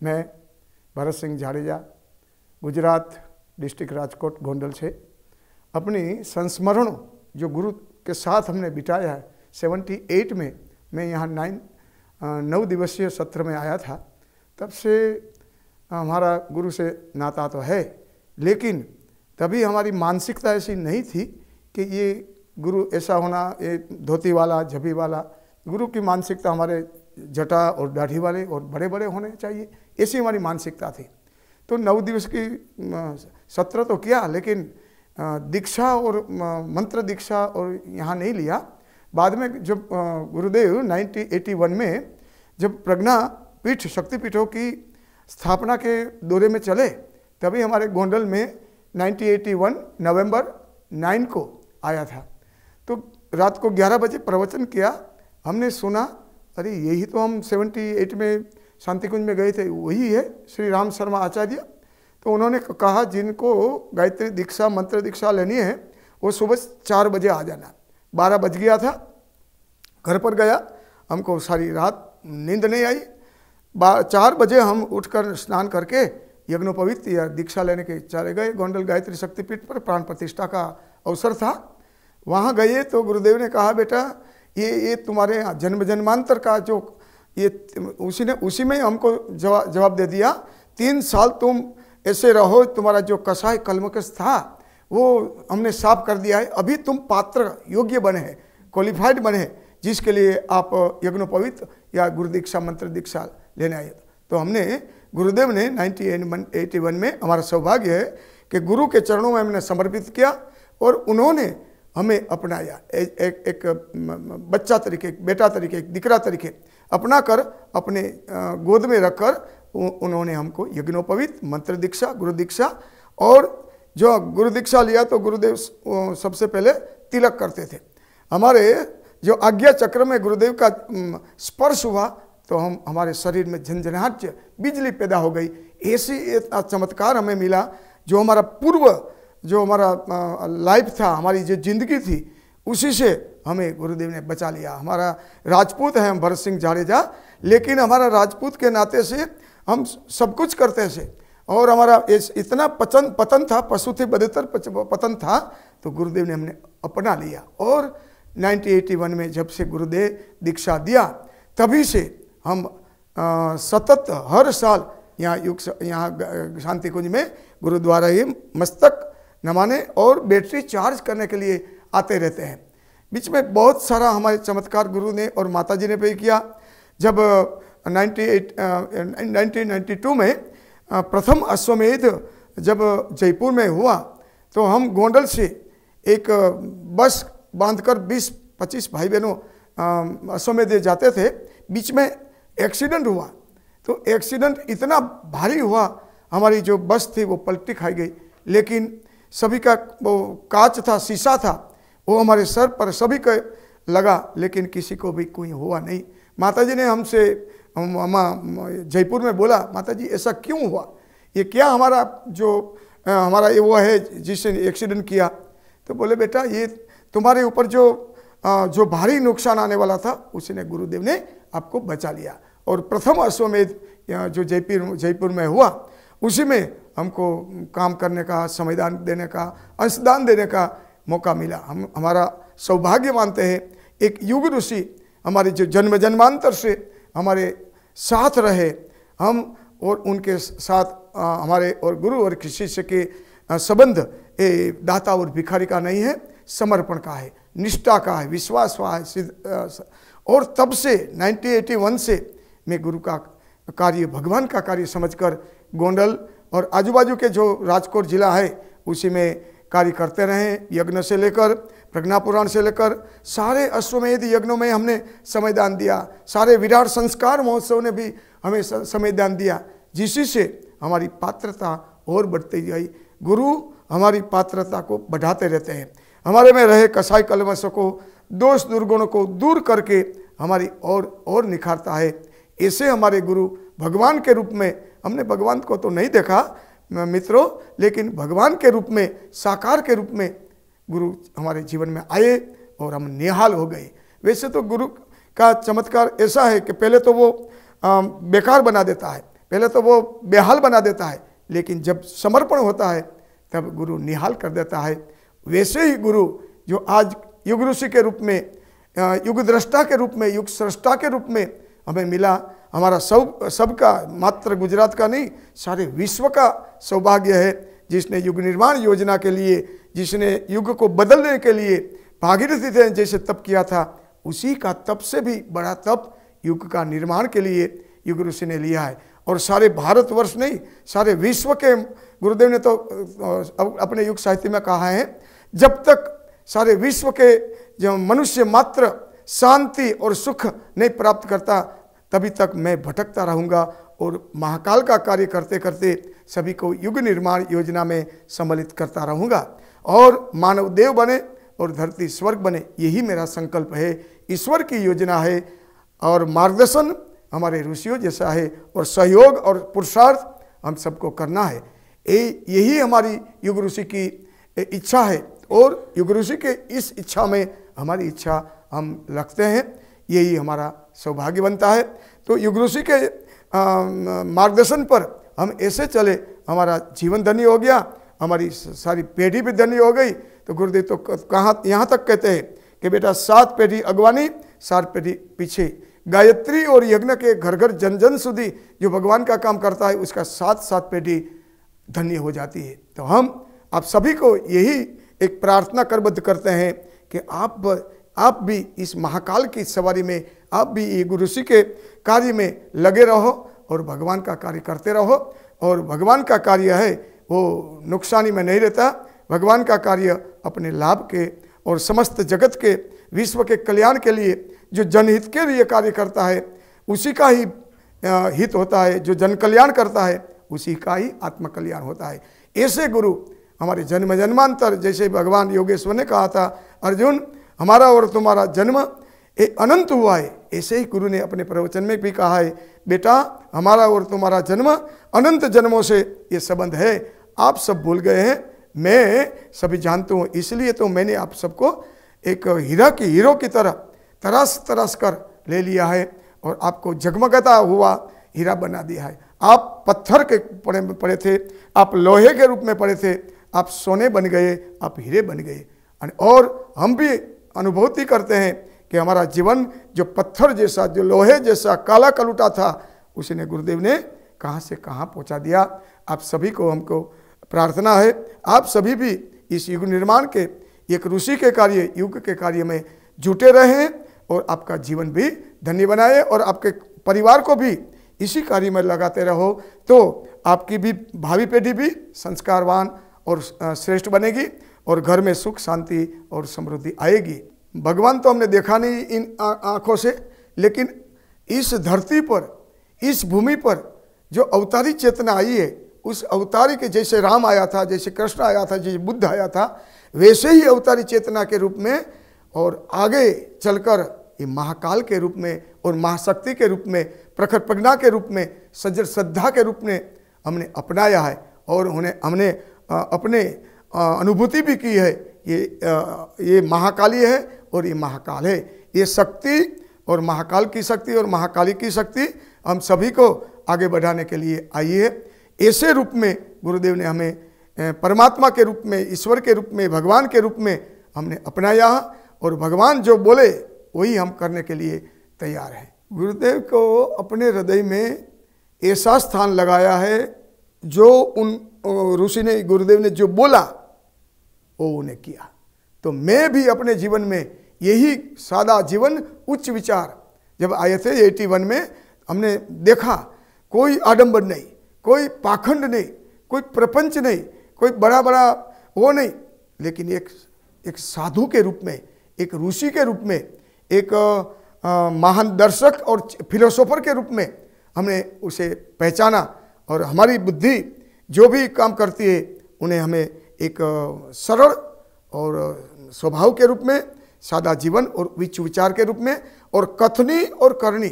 मैं भरत सिंह जाडेजा गुजरात डिस्ट्रिक्ट राजकोट गोंडल से अपनी संस्मरणों जो गुरु के साथ हमने बिताया है 78 में मैं यहाँ 9 दिवसीय सत्र में आया था। तब से हमारा गुरु से नाता तो है, लेकिन तभी हमारी मानसिकता ऐसी नहीं थी कि ये गुरु ऐसा होना, ये धोती वाला झबी वाला। गुरु की मानसिकता हमारे जटा और दाढ़ी वाले और बड़े बड़े होने चाहिए, ऐसी हमारी मानसिकता थी। तो 9 दिवस की सत्र तो किया, लेकिन दीक्षा और मंत्र दीक्षा और यहाँ नहीं लिया। बाद में जब गुरुदेव 1981 में जब प्रज्ञा पीठ शक्तिपीठों की स्थापना के दौरे में चले, तभी हमारे गोंडल में 1981 नवंबर 9 को आया था। तो रात को 11 बजे प्रवचन किया। हमने सुना, अरे यही तो हम 78 में शांति कुंज में गए थे, वही है श्री राम शर्मा आचार्य। तो उन्होंने कहा जिनको गायत्री दीक्षा मंत्र दीक्षा लेनी है वो सुबह 4 बजे आ जाना। 12 बज गया था, घर पर गया, हमको सारी रात नींद नहीं आई। 4 बजे हम उठकर स्नान करके यज्ञोपवीत या दीक्षा लेने के चले गए। गोंडल गायत्री शक्तिपीठ पर प्राण प्रतिष्ठा का अवसर था। वहाँ गए तो गुरुदेव ने कहा, बेटा ये तुम्हारे जन्म जन्मांतर का जो ये उसी में हमको जवाब दे दिया। 3 साल तुम ऐसे रहो, तुम्हारा जो कसाय कलमकस था वो हमने साफ कर दिया है। अभी तुम पात्र योग्य बने हैं, क्वालिफाइड बने हैं, जिसके लिए आप यज्ञोपवीत या गुरु दीक्षा मंत्र दीक्षा लेने आए। तो हमने गुरुदेव ने 1981 में, हमारा सौभाग्य है कि गुरु के चरणों में हमने समर्पित किया और उन्होंने हमें अपनाया। एक बच्चा तरीके, एक बेटा तरीके, एक दिकरा तरीके अपना कर अपने गोद में रखकर उन्होंने हमको यज्ञोपवीत मंत्र दीक्षा गुरु दीक्षा और जो गुरु दीक्षा लिया तो गुरुदेव सबसे पहले तिलक करते थे। हमारे जो आज्ञा चक्र में गुरुदेव का स्पर्श हुआ तो हमारे शरीर में झंझनाहट बिजली पैदा हो गई। ऐसी चमत्कार हमें मिला। जो हमारा पूर्व जो हमारा लाइफ था, हमारी जो जिंदगी थी, उसी से हमें गुरुदेव ने बचा लिया। हमारा राजपूत है हम भरत सिंह जाडेजा, लेकिन हमारा राजपूत के नाते से हम सब कुछ करते थे और हमारा इतना पतन था, पशु थे बदतर पतन था, तो गुरुदेव ने हमने अपना लिया। और 1981 में जब से गुरुदेव दीक्षा दिया तभी से हम सतत हर साल यहाँ शांति कुंज में गुरुद्वारा ही मस्तक नमाने और बैटरी चार्ज करने के लिए आते रहते हैं। बीच में बहुत सारा हमारे चमत्कार गुरु ने और माता जी ने भी किया। जब 1992 में प्रथम अश्वमेध जब जयपुर में हुआ तो हम गोंडल से एक बस बांधकर 20-25 भाई बहनों अश्वमेध जाते थे। बीच में एक्सीडेंट हुआ, तो एक्सीडेंट इतना भारी हुआ, हमारी जो बस थी वो पलटी खाई गई। लेकिन सभी का वो कांच था, शीशा था, वो हमारे सर पर सभी को लगा, लेकिन किसी को भी कोई हुआ नहीं। माताजी ने हमसे जयपुर में बोला, माताजी ऐसा क्यों हुआ, ये क्या हमारा जो हमारा ये वो है जिसने एक्सीडेंट किया। तो बोले बेटा ये तुम्हारे ऊपर जो भारी नुकसान आने वाला था उसी ने गुरुदेव ने आपको बचा लिया। और प्रथम अश्वमेध जो जयपुर में हुआ उसी में हमको काम करने का, संविधान देने का, अंशदान देने का मौका मिला। हम हमारा सौभाग्य मानते हैं एक युग ऋषि हमारे जो जन्म जन्मांतर से हमारे साथ रहे, हम और उनके साथ हमारे और गुरु और शिष्य के संबंध दाता और भिखारी का नहीं है, समर्पण का है, निष्ठा का है, विश्वास का है। और तब से 1981 से मैं गुरु का कार्य, भगवान का कार्य समझकर गोंडल और आजू बाजू के जो राजकोट जिला है उसी में कार्य करते रहे। यज्ञ से लेकर प्रज्ञा पुराण से लेकर सारे अश्वमेध यज्ञों में हमने समयदान दिया। सारे विराट संस्कार महोत्सव ने भी हमें समयदान दिया, जिसी से हमारी पात्रता और बढ़ती गई। गुरु हमारी पात्रता को बढ़ाते रहते हैं, हमारे में रहे कसाई कलमशों को, दोष दुर्गुणों को दूर करके हमारी और निखारता है। ऐसे हमारे गुरु भगवान के रूप में, हमने भगवान को तो नहीं देखा मित्रों, लेकिन भगवान के रूप में, साकार के रूप में गुरु हमारे जीवन में आए और हम निहाल हो गए। वैसे तो गुरु का चमत्कार ऐसा है कि पहले तो वो बेकार बना देता है, पहले तो वो बेहाल बना देता है, लेकिन जब समर्पण होता है तब गुरु निहाल कर देता है। वैसे ही गुरु जो आज युग ऋषि के रूप में, युग दृष्टा के रूप में, युग सृष्टा के रूप में हमें मिला, हमारा सबका, मात्र गुजरात का नहीं, सारे विश्व का सौभाग्य है, जिसने युग निर्माण योजना के लिए, जिसने युग को बदलने के लिए भागीरथी थे जैसे तप किया था, उसी का तप से भी बड़ा तप युग का निर्माण के लिए युग ऋषि ने लिया है। और सारे भारतवर्ष नहीं, सारे विश्व के, गुरुदेव ने तो अपने युग साहित्य में कहा है, जब तक सारे विश्व के जो मनुष्य मात्र शांति और सुख नहीं प्राप्त करता, तभी तक मैं भटकता रहूँगा और महाकाल का कार्य करते करते सभी को युग निर्माण योजना में सम्मिलित करता रहूँगा और मानव देव बने और धरती स्वर्ग बने। यही मेरा संकल्प है, ईश्वर की योजना है और मार्गदर्शन हमारे ऋषियों जैसा है और सहयोग और पुरुषार्थ हम सबको करना है। यही हमारी युग ऋषि की इच्छा है और युग ऋषि के इस इच्छा में हमारी इच्छा हम रखते हैं, यही हमारा सौभाग्य बनता है। तो युग ऋषि के मार्गदर्शन पर हम ऐसे चले, हमारा जीवन धन्य हो गया, हमारी सारी पीढ़ी भी धन्य हो गई। तो गुरुदेव तो कहाँ यहाँ तक कहते हैं कि बेटा 7 पीढ़ी अगवानी 7 पीढ़ी पीछे, गायत्री और यज्ञ के घर घर जन जन सुधी जो भगवान का काम करता है उसका 7 पीढ़ी धन्य हो जाती है। तो हम आप सभी को यही एक प्रार्थना करबद्ध करते हैं कि आप भी इस महाकाल की सवारी में, आप भी ये गुरु ऋषि के कार्य में लगे रहो और भगवान का कार्य करते रहो। और भगवान का कार्य है वो नुकसानी में नहीं रहता, भगवान का कार्य अपने लाभ के और समस्त जगत के विश्व के कल्याण के लिए, जो जनहित के लिए कार्य करता है उसी का ही हित होता है, जो जन कल्याण करता है उसी का ही आत्म कल्याण होता है। ऐसे गुरु हमारे जन्म जन्मांतर, जैसे भगवान योगेश्वर ने कहा था, अर्जुन हमारा और तुम्हारा जन्म अनंत हुआ है, ऐसे ही गुरु ने अपने प्रवचन में भी कहा है, बेटा हमारा और तुम्हारा जन्म अनंत जन्मों से ये संबंध है, आप सब भूल गए हैं, मैं सभी जानता हूँ, इसलिए तो मैंने आप सबको एक हीरो की तरह तराश कर ले लिया है और आपको जगमगाता हुआ हीरा बना दिया है। आप पत्थर के पड़े थे, आप लोहे के रूप में पड़े थे, आप सोने बन गए, आप हीरे बन गए। और हम भी अनुभूति करते हैं कि हमारा जीवन जो पत्थर जैसा, जो लोहे जैसा काला कलुटा था, उसने गुरुदेव ने कहाँ से कहाँ पहुँचा दिया। आप सभी को हमको प्रार्थना है, आप सभी भी इस युग निर्माण के एक ऋषि के कार्य, युग के कार्य में जुटे रहें और आपका जीवन भी धन्य बनाए और आपके परिवार को भी इसी कार्य में लगाते रहो, तो आपकी भी भावी पीढ़ी भी संस्कारवान और श्रेष्ठ बनेगी और घर में सुख शांति और समृद्धि आएगी। भगवान तो हमने देखा नहीं इन आँखों से, लेकिन इस धरती पर, इस भूमि पर जो अवतारी चेतना आई है, उस अवतारी के जैसे राम आया था, जैसे कृष्ण आया था, जैसे बुद्ध आया था, वैसे ही अवतारी चेतना के रूप में और आगे चलकर ये महाकाल के रूप में और महाशक्ति के रूप में, प्रखर प्रज्ञा के रूप में, सज्जन श्रद्धा के रूप में हमने अपनाया है और हमने अपने अनुभूति भी की है। ये महाकाली है और ये महाकाल है। ये शक्ति और महाकाल की शक्ति और महाकाली की शक्ति हम सभी को आगे बढ़ाने के लिए आई है। ऐसे रूप में गुरुदेव ने हमें परमात्मा के रूप में, ईश्वर के रूप में, भगवान के रूप में हमने अपनाया और भगवान जो बोले वही हम करने के लिए तैयार हैं। गुरुदेव को अपने हृदय में ऐसा स्थान लगाया है, जो उन ऋषि ने, गुरुदेव ने जो बोला वो उन्हें किया। तो मैं भी अपने जीवन में यही सादा जीवन, उच्च विचार, जब आए थे 81 में, हमने देखा कोई आडंबर नहीं, कोई पाखंड नहीं, कोई प्रपंच नहीं, कोई बड़ा बड़ा वो नहीं, लेकिन एक साधु के रूप में, एक ऋषि के रूप में, एक महान दर्शक और फिलोसोफर के रूप में हमने उसे पहचाना और हमारी बुद्धि जो भी काम करती है उन्हें हमें एक सरल और स्वभाव के रूप में, सादा जीवन और उच्च विचार के रूप में, और कथनी और करनी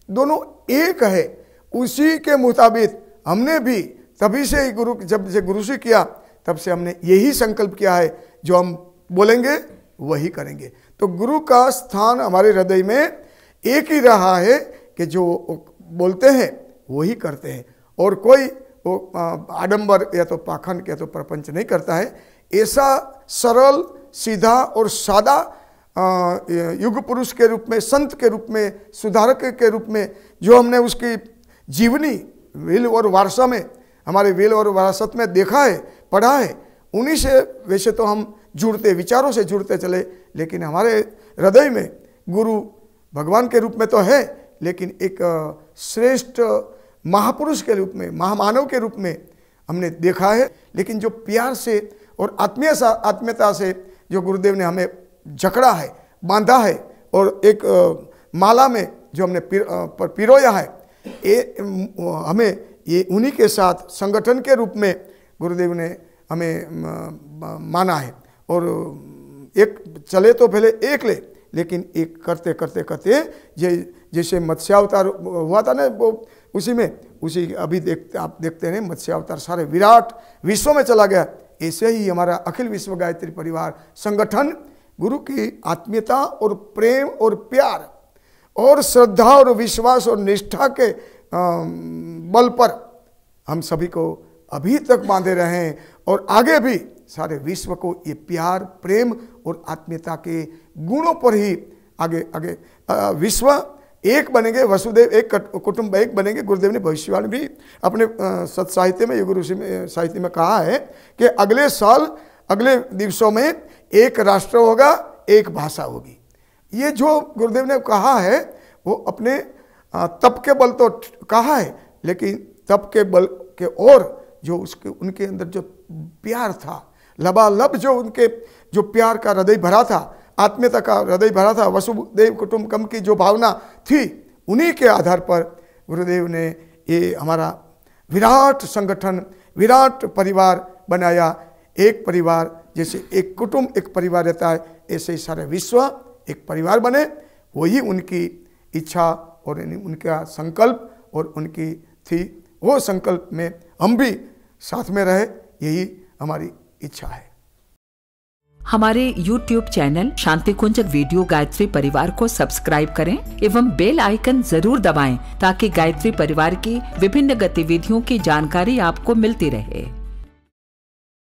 दोनों एक है, उसी के मुताबिक हमने भी तभी से ही जब से गुरु से किया तब से हमने यही संकल्प किया है, जो हम बोलेंगे वही करेंगे। तो गुरु का स्थान हमारे हृदय में एक ही रहा है कि जो बोलते हैं वही करते हैं और कोई वो आडंबर या तो पाखंड या तो प्रपंच नहीं करता है। ऐसा सरल सीधा और सादा युग पुरुष के रूप में, संत के रूप में, सुधारक के रूप में जो हमने उसकी जीवनी विल और वारसा में, हमारे विल और विरासत में देखा है, पढ़ा है, उन्हीं से वैसे तो हम जुड़ते, विचारों से जुड़ते चले, लेकिन हमारे हृदय में गुरु भगवान के रूप में तो है, लेकिन एक श्रेष्ठ महापुरुष के रूप में, महामानव के रूप में हमने देखा है। लेकिन जो प्यार से और आत्मीयता से जो गुरुदेव ने हमें जकड़ा है, बांधा है और एक माला में जो हमने पिरोया है, हमें ये उन्हीं के साथ संगठन के रूप में गुरुदेव ने हमें माना है। और एक चले तो पहले एक ले, लेकिन एक करते करते करते जैसे मत्स्यावतार हुआ था ना, वो उसी अभी आप देखते हैं मत्स्यावतार सारे विराट विश्व में चला गया। ऐसे ही हमारा अखिल विश्व गायत्री परिवार संगठन गुरु की आत्मीयता और प्रेम और प्यार और श्रद्धा और विश्वास और निष्ठा के बल पर हम सभी को अभी तक बांधे रहे हैं और आगे भी सारे विश्व को ये प्यार, प्रेम और आत्मीयता के गुणों पर ही आगे विश्व एक बनेंगे, वसुदेव एक कुटुंब एक बनेंगे। गुरुदेव ने भविष्यवाणी भी अपने सत साहित्य में, गुरु साहित्य में कहा है कि अगले साल, अगले दिवसों में एक राष्ट्र होगा, एक भाषा होगी। ये जो गुरुदेव ने कहा है वो अपने तप के बल तो कहा है, लेकिन तप के बल के और जो उनके अंदर जो प्यार था, लबालब जो उनके जो प्यार का हृदय भरा था, आत्मीयता का हृदय भरा था, वसुदेव कुटुंबकम की जो भावना थी, उन्हीं के आधार पर गुरुदेव ने ये हमारा विराट संगठन, विराट परिवार बनाया। एक परिवार जैसे एक कुटुंब, एक परिवार रहता है, ऐसे ही सारे विश्व एक परिवार बने। वही उनकी इच्छा और उनका संकल्प और उनकी थी, वो संकल्प में हम भी साथ में रहे, यही हमारी इच्छा है। हमारे YouTube चैनल शांति कुंज वीडियो गायत्री परिवार को सब्सक्राइब करें एवं बेल आइकन जरूर दबाएं ताकि गायत्री परिवार की विभिन्न गतिविधियों की जानकारी आपको मिलती रहे।